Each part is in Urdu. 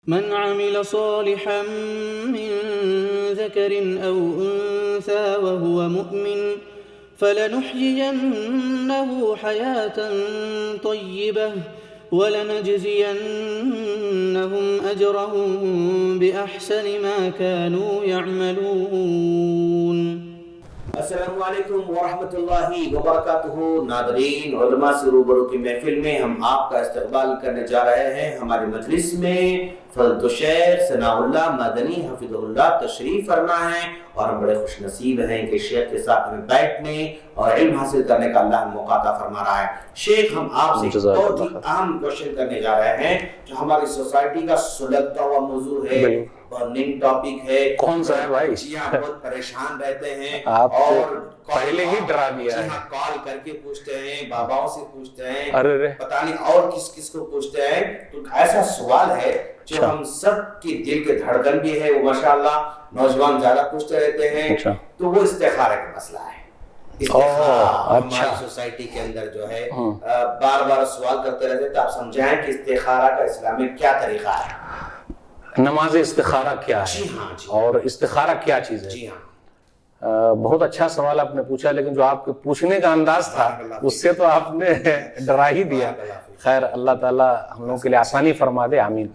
من عمل صالحا من ذكر أو أنثى وهو مؤمن فلنحيينه حياة طيبة ولنجزينهم أجرهم بأحسن ما كانوا يعملون۔ السلام علیکم ورحمۃ اللہ وبرکاتہ۔ ناظرین، علماء سے روبرو کی محفل میں ہم آپ کا استقبال کرنے جا رہے ہیں۔ ہمارے مجلس میں فضیلت الشیخ ثناء اللہ مدنی حفظہ اللہ تشریف فرما ہے، اور ہم بڑے خوش نصیب ہیں کہ شیخ کے ساتھ ہمیں بیٹھنے اور علم حاصل کرنے کا اللہ موقع عطا فرما رہا ہے۔ شیخ، ہم آپ سے بہت ہی اہم کوشچن کرنے جا رہے ہیں جو ہماری سوسائٹی کا سلگتا ہوا موضوع ہے، برننگ ٹاپک ہے۔ کون سا ہے بھائی؟ جی ہاں، بہت پریشان رہتے ہیں آپ اور پہلے ہی ڈرا دیا ہے۔ کال کر کے پوچھتے ہیں، باباؤں سے پوچھتے ہیں، ارے پتہ نہیں اور کس کس کو پوچھتے ہیں۔ تو ایسا سوال ہے جو ہم سب کی دل کے دھڑکن بھی ہے، وہ ماشاءاللہ نوجوان زیادہ پوچھتے رہتے ہیں، تو وہ استخارہ کا مسئلہ ہے۔ ہماری سوسائٹی کے اندر جو ہے بار بار سوال کرتے رہتے ہیں، تو آپ سمجھائیں کہ استخارہ کا اسلام میں کیا طریقہ ہے؟ نماز استخارہ کیا ہے؟ جی ہاں، اور استخارہ کیا چیز ہے؟ جی ہاں، بہت اچھا سوال آپ نے پوچھا، لیکن جو آپ کے پوچھنے کا انداز تھا اس سے تو آپ نے ڈرا ہی دیا۔ خیر، اللہ تعالیٰ ہم لوگوں کے لیے آسانی فرما دے، آمین۔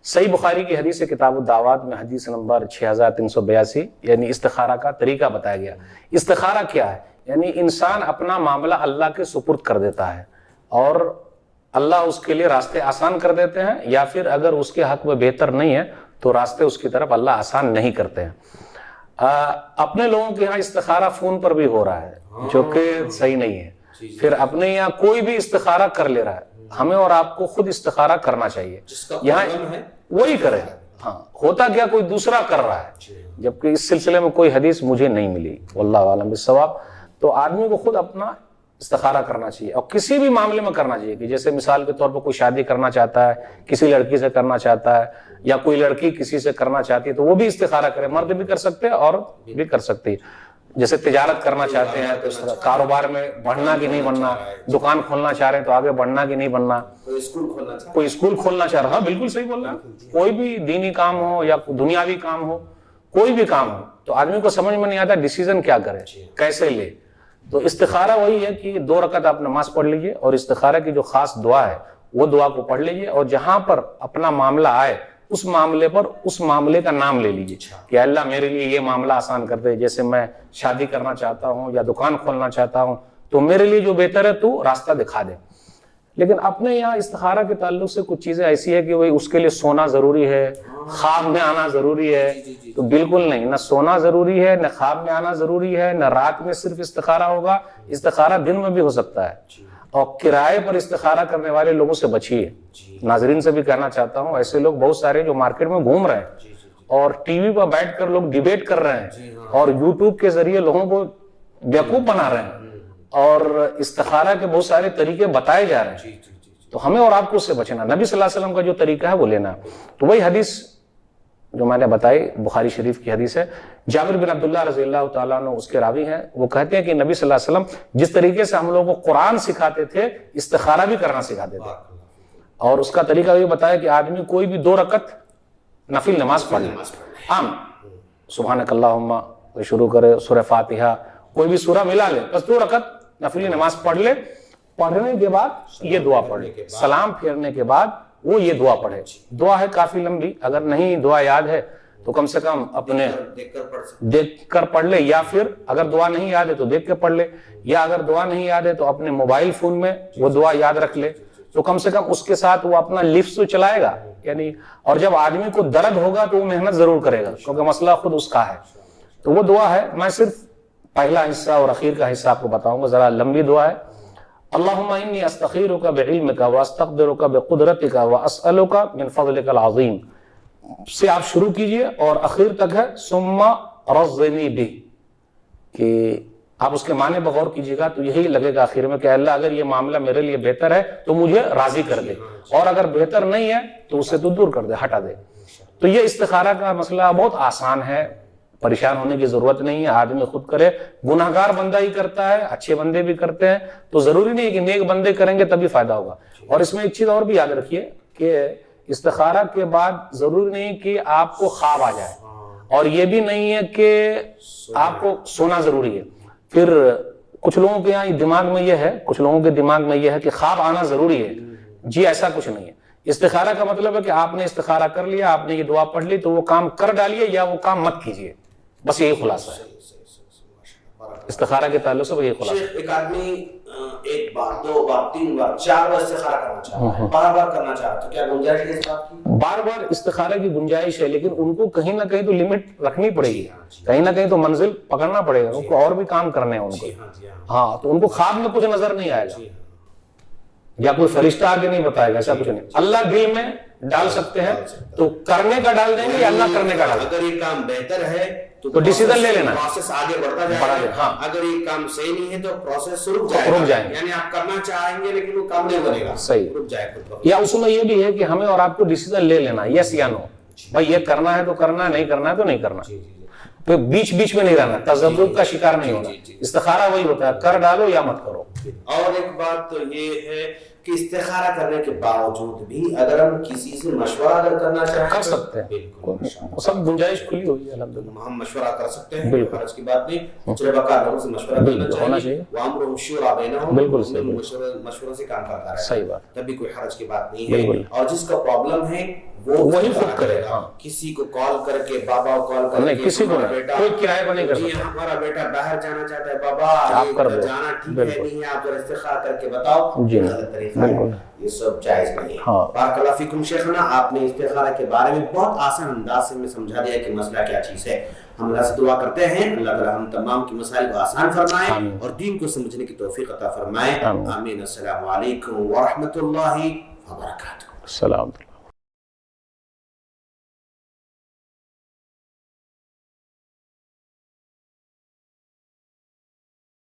صحیح بخاری کی حدیث کتاب الدعوات میں حدیث نمبر 6382 یعنی استخارہ کا طریقہ بتایا گیا۔ استخارہ کیا ہے؟ یعنی انسان اپنا معاملہ اللہ کے سپرد کر دیتا ہے، اور اللہ اس کے لیے راستے آسان کر دیتے ہیں، یا پھر اگر اس کے حق میں بہتر نہیں ہے تو راستے اس کی طرف اللہ آسان نہیں کرتے ہیں۔ اپنے لوگوں کے یہاں استخارہ فون پر بھی ہو رہا ہے، جو کہ صحیح نہیں ہے۔ پھر اپنے یہاں کوئی بھی استخارہ کر لے رہا ہے۔ ہمیں اور آپ کو خود استخارہ کرنا چاہیے، یہاں وہی کرے۔ ہاں، ہوتا کیا کوئی دوسرا کر رہا ہے، جبکہ اس سلسلے میں کوئی حدیث مجھے نہیں ملی، واللہ عالم بالصواب۔ تو آدمی کو خود اپنا استخارہ کرنا چاہیے، اور کسی بھی معاملے میں کرنا چاہیے، کہ جیسے مثال کے طور پر کوئی شادی کرنا چاہتا ہے، کسی لڑکی سے کرنا چاہتا ہے، یا کوئی لڑکی کسی سے کرنا چاہتی ہے، تو وہ بھی استخارہ کرے۔ مرد بھی کر سکتے ہیں اور بھی کر سکتی ہے۔ جیسے تجارت کرنا چاہتے ہیں تو کاروبار میں بڑھنا کہ نہیں بڑھنا، دکان کھولنا چاہ رہے ہیں تو آگے بڑھنا کہ نہیں بڑھنا، کوئی اسکول کھولنا چاہ رہا ہے، بالکل صحیح بول رہا ہے۔ کوئی بھی دینی کام ہو یا دنیاوی کام ہو، کوئی بھی کام ہو، تو آدمی کو سمجھ میں نہیں آتا ڈیسیزن کیا کرے، کیسے لے۔ تو استخارہ وہی ہے کہ 2 رکعت آپ نماز پڑھ لیجئے، اور استخارہ کی جو خاص دعا ہے وہ دعا کو پڑھ لیجئے، اور جہاں پر اپنا معاملہ آئے اس معاملے پر اس معاملے کا نام لے لیجئے کہ اللہ میرے لیے یہ معاملہ آسان کر دے۔ جیسے میں شادی کرنا چاہتا ہوں یا دکان کھولنا چاہتا ہوں، تو میرے لیے جو بہتر ہے تو راستہ دکھا دے۔ لیکن اپنے یہاں استخارہ کے تعلق سے کچھ چیزیں ایسی ہے کہ وہی اس کے لیے سونا ضروری ہے، خواب میں آنا ضروری ہے، تو بالکل نہیں، نہ سونا ضروری ہے، نہ خواب میں آنا ضروری ہے، نہ رات میں صرف استخارہ ہوگا۔ استخارہ دن میں بھی ہو سکتا ہے، اور کرائے پر استخارہ کرنے والے لوگوں سے بچیے۔ ناظرین سے بھی کہنا چاہتا ہوں، ایسے لوگ بہت سارے جو مارکیٹ میں گھوم رہے ہیں، اور ٹی وی پر بیٹھ کر لوگ ڈیبیٹ کر رہے ہیں، اور یوٹیوب کے ذریعے لوگوں کو بیوقوف بنا رہے ہیں، اور استخارہ کے بہت سارے طریقے بتائے جا رہے ہیں۔ تو ہمیں اور آپ کو اس سے بچنا، نبی صلی اللہ علیہ وسلم کا جو طریقہ ہے وہ لینا۔ تو وہی حدیث جو میں نے بتائی بخاری شریف کی حدیث ہے، جابر بن عبداللہ رضی اللہ تعالیٰ عنہ اس کے راوی ہیں، وہ کہتے ہیں کہ نبی صلی اللہ علیہ وسلم جس طریقے سے ہم لوگوں کو قرآن سکھاتے تھے، استخارہ بھی کرنا سکھاتے تھے، اور اس کا طریقہ یہ بتایا کہ آدمی کوئی بھی 2 رکعت نفل نماز پڑھ لے، عام سبحانک اللہم شروع کرے، سورہ فاتحہ کوئی بھی سورہ ملا لے، بس 2 رکعت نفل نماز پڑھ لے، پڑھنے کے بعد یہ دعا پڑھ لے، سلام پھیرنے کے بعد وہ یہ دعا پڑھے۔ دعا ہے کافی لمبی، اگر نہیں دعا یاد ہے تو کم سے کم اپنے دیکھ کر پڑھ لے، یا پھر اگر دعا نہیں یاد ہے تو دیکھ کے پڑھ لے، یا اگر دعا نہیں یاد ہے تو اپنے موبائل فون میں وہ دعا یاد رکھ لے، تو کم سے کم اس کے ساتھ وہ اپنا لفظ تو چلائے گا یعنی۔ اور جب آدمی کو درد ہوگا تو وہ محنت ضرور کرے گا، کیونکہ مسئلہ خود اس کا ہے۔ تو وہ دعا ہے، میں صرف پہلا حصہ اور اخیر کا حصہ آپ کو بتاؤں گا، ذرا لمبی دعا ہے۔ اللہم انی استخیرک بعلمک واستقدرک بقدرتک واسألک من فضلک العظیم سے آپ شروع کیجئے، اور اخیر تک ہے ثم رضنی بہ، کہ آپ اس کے معنی بغور کیجئے گا تو یہی لگے گا آخر میں کہ اللہ اگر یہ معاملہ میرے لیے بہتر ہے تو مجھے راضی کر دے، اور اگر بہتر نہیں ہے تو اسے تو دور کر دے، ہٹا دے۔ تو یہ استخارہ کا مسئلہ بہت آسان ہے، پریشان ہونے کی ضرورت نہیں ہے، آدمی خود کرے۔ گناہگار بندہ ہی کرتا ہے، اچھے بندے بھی کرتے ہیں، تو ضروری نہیں ہے کہ نیک بندے کریں گے تبھی فائدہ ہوگا۔ اور اس میں ایک چیز اور بھی یاد رکھیے کہ استخارہ کے بعد ضروری نہیں کہ آپ کو خواب آ جائے، اور یہ بھی نہیں ہے کہ آپ کو سونا ضروری ہے۔ پھر کچھ لوگوں کے یہاں دماغ میں یہ ہے، کچھ لوگوں کے دماغ میں یہ ہے کہ خواب آنا ضروری ہے۔ جی ایسا کچھ نہیں ہے۔ استخارہ کا مطلب ہے کہ آپ نے استخارہ کر لیا، آپ نے یہ دعا پڑھ لی تو وہ کام کر ڈالیے یا وہ کام مت کیجیے، بس یہی خلاصہ ہے استخارہ کے تعلق سے، یہی خلاصہ ہے۔ ایک آدمی ایک بار، دو بار، تین بار، چار بار استخارہ کرنا چاہتا ہے، بار بار کرنا چاہتا ہے، تو کیا گنجائش ہے اس بات کی؟ بار بار استخارہ کی گنجائش ہے، لیکن ان کو کہیں نہ کہیں تو لمٹ رکھنی پڑے گی، کہیں نہ کہیں تو منزل پکڑنا پڑے گا، ان کو اور بھی کام کرنے ہیں ان کو۔ ہاں تو ان کو خواب میں کچھ نظر نہیں آئے گا یا کوئی فرشتہ آگے نہیں بتائے گا، ایسا کچھ نہیں۔ اللہ دل میں ڈال سکتے ہیں تو کرنے کا ڈال دیں گے یا اللہ کرنے کا ڈال دیں گے۔ اگر یہ کام بہتر ہے تو ڈیسیزن لے لینا، پروسیس آگے بڑھتا جائے گا۔ ہاں، اگر یہ کام صحیح نہیں ہے تو پروسیس رک جائے گا، یعنی آپ کرنا چاہیں گے لیکن وہ کام نہیں بنے گا، صحیح رک جائے گا۔ یا اس میں یہ بھی ہے کہ ہمیں اور آپ کو ڈیسیزن لے لینا، یس یا نو، بھائی یہ کرنا ہے تو کرنا ہے، نہیں کرنا ہے تو نہیں کرنا، تو بیچ بیچ میں نہیں رہنا، تذبذب کا شکار نہیں ہونا۔ استخارہ وہی ہوتا ہے، کر ڈالو یا مت کرو۔ اور ایک بات تو یہ ہے کہ استخارہ کرنے کے باوجود بھی اگر ہم کسی سے مشورہ اگر کرنا چاہیں کر سکتے ہیں، بالکل سب گنجائش کھلی ہوئی ہے الحمدللہ، ہم مشورہ کر سکتے ہیں، بالکل، حرج کی بات نہیں۔ تجربہ لوگوں سے مشورہ کرنا چاہیے، وَأَمْرُهُمْ شُورَىٰ بَيْنَهُمْ، بالکل مشوروں سے کام کرتا رہے، صحیح بات، تبھی کوئی حرج کی بات نہیں ہے۔ اور جس کا پرابلم ہے وہ وہی خود کرے گا، کسی کو کال کر کے، بابا کو کال کر کے، کسی کو کوئی کرایہ پر نہیں کر جی سکتا، ہمارا بیٹا باہر جانا چاہتا ہے، بابا آپ کر دو، جانا ٹھیک ہے نہیں ہے، آپ ذرا استخارہ کر کے بتاؤ، جی غلط طریقہ ہے، یہ سب جائز نہیں ہے۔ ہاں، بارک اللہ فیکم شیخنا، آپ نے استخارہ کے بارے میں بہت آسان انداز سے ہمیں سمجھا دیا کہ مسئلہ کیا چیز ہے۔ ہم اللہ سے دعا کرتے ہیں اللہ تعالی ہم تمام کی مسائل کو آسان فرمائے اور دین کو سمجھنے کی توفیق عطا فرمائے۔ آمین۔ السلام علیکم ورحمۃ اللہ وبرکاتہ۔ السلام علیکم۔